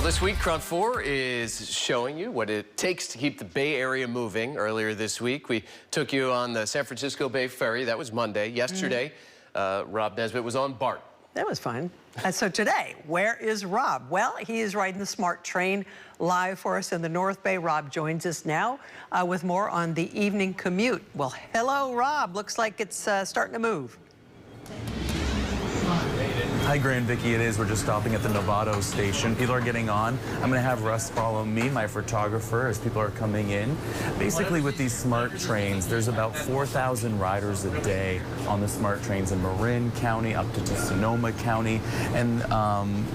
Well, this week, KRON4 is showing you what it takes to keep the Bay Area moving. Earlier this week, we took you on the San Francisco Bay Ferry. That was Monday. Yesterday, Rob Nesbitt was on BART. That was fun. And so today, where is Rob? Well, he is riding the SMART train live for us in the North Bay. Rob joins us now with more on the evening commute. Well, hello, Rob. Looks like it's starting to move. Hi, Grand Vicky. It is. We're just stopping at the Novato station. People are getting on. I'm going to have Russ follow me, my photographer, as people are coming in. Basically, with these SMART trains, there's about 4,000 riders a day on the SMART trains in Marin County up to Sonoma County. And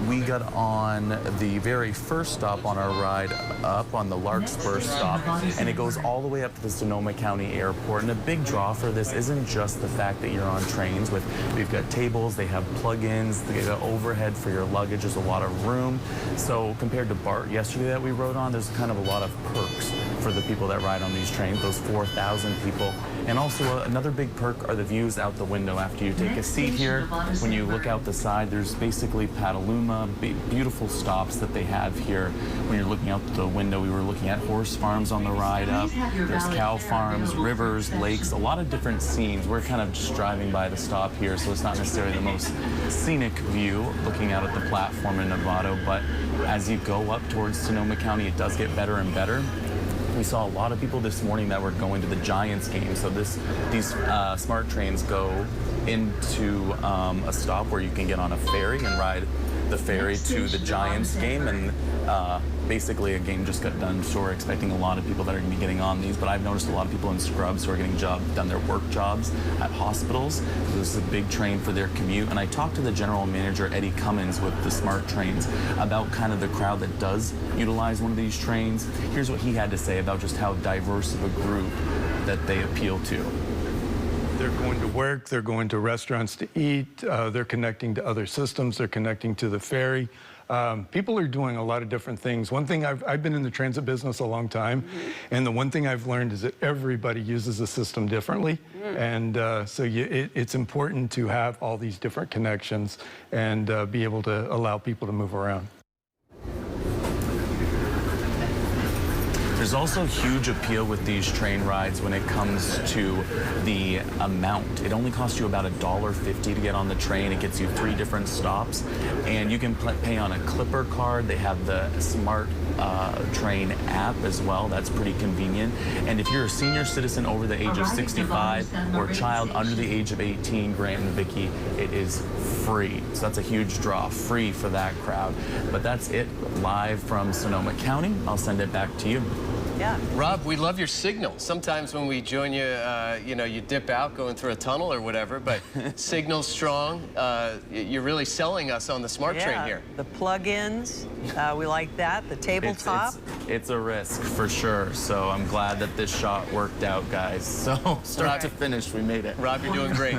we got on the very first stop on our ride up on the Larkspur stop, and it goes all the way up to the Sonoma County Airport. And a big draw for this isn't just the fact that you're on trains. We've got tables, they have plug-ins, they got overhead for your luggage, there's a lot of room. So compared to BART yesterday that we rode on, there's kind of a lot of perks for the people that ride on these trains, those 4,000 people. And also another big perk are the views out the window after you take a seat here. When you look out the side, there's basically Petaluma, beautiful stops that they have here. When you're looking out the window, we were looking at horse farms on the ride up. There's cow farms, rivers, lakes, a lot of different scenes. We're kind of just driving by the stop here, so it's not necessarily the most scenic view looking out at the platform in Novato, but as you go up towards Sonoma County, it does get better and better. We saw a lot of people this morning that were going to the Giants game, so these SMART trains go into a stop where you can get on a ferry and ride the ferry to the Giants game, and basically a game just got done, so we're expecting a lot of people that are going to be getting on these, but I've noticed a lot of people in scrubs who are getting done their work jobs at hospitals. So this is a big train for their commute, and I talked to the general manager, Eddie Cummins, with the SMART trains about kind of the crowd that does utilize one of these trains. Here's what he had to say about just how diverse of a group that they appeal to. They're going to work, they're going to restaurants to eat, they're connecting to other systems, they're connecting to the ferry. People are doing a lot of different things. One thing, I've been in the transit business a long time, and the one thing I've learned is that everybody uses the system differently. And so it's important to have all these different connections and be able to allow people to move around. There's also huge appeal with these train rides when it comes to the amount. It only costs you about $1.50 to get on the train. It gets you 3 different stops, and you can pay on a Clipper card. They have the SMART train app as well. That's pretty convenient. And if you're a senior citizen over the age of 65 or a child under the age of 18, Grant and Vicky, it is free. So that's a huge draw, free for that crowd. But that's it, live from Sonoma County. I'll send it back to you. Yeah. Rob, we love your signal. Sometimes when we join you, you dip out going through a tunnel or whatever, but signal's strong. You're really selling us on the SMART train here. The plug-ins, we like that. The tabletop. It's a risk for sure, so I'm glad that this shot worked out, guys. So start to finish, we made it. Rob, you're doing great.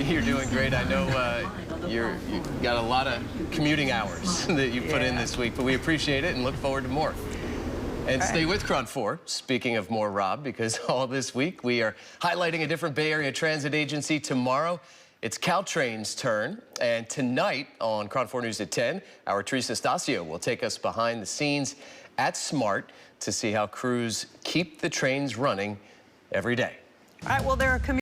You're doing great. I know you got a lot of commuting hours that you put in this week, but we appreciate it and look forward to more. And stay with KRON4, speaking of more Rob, because all this week we are highlighting a different Bay Area transit agency. Tomorrow, it's Caltrain's turn. And tonight on KRON4 News at 10, our Teresa Stasio will take us behind the scenes at SMART to see how crews keep the trains running every day. All right, well, there are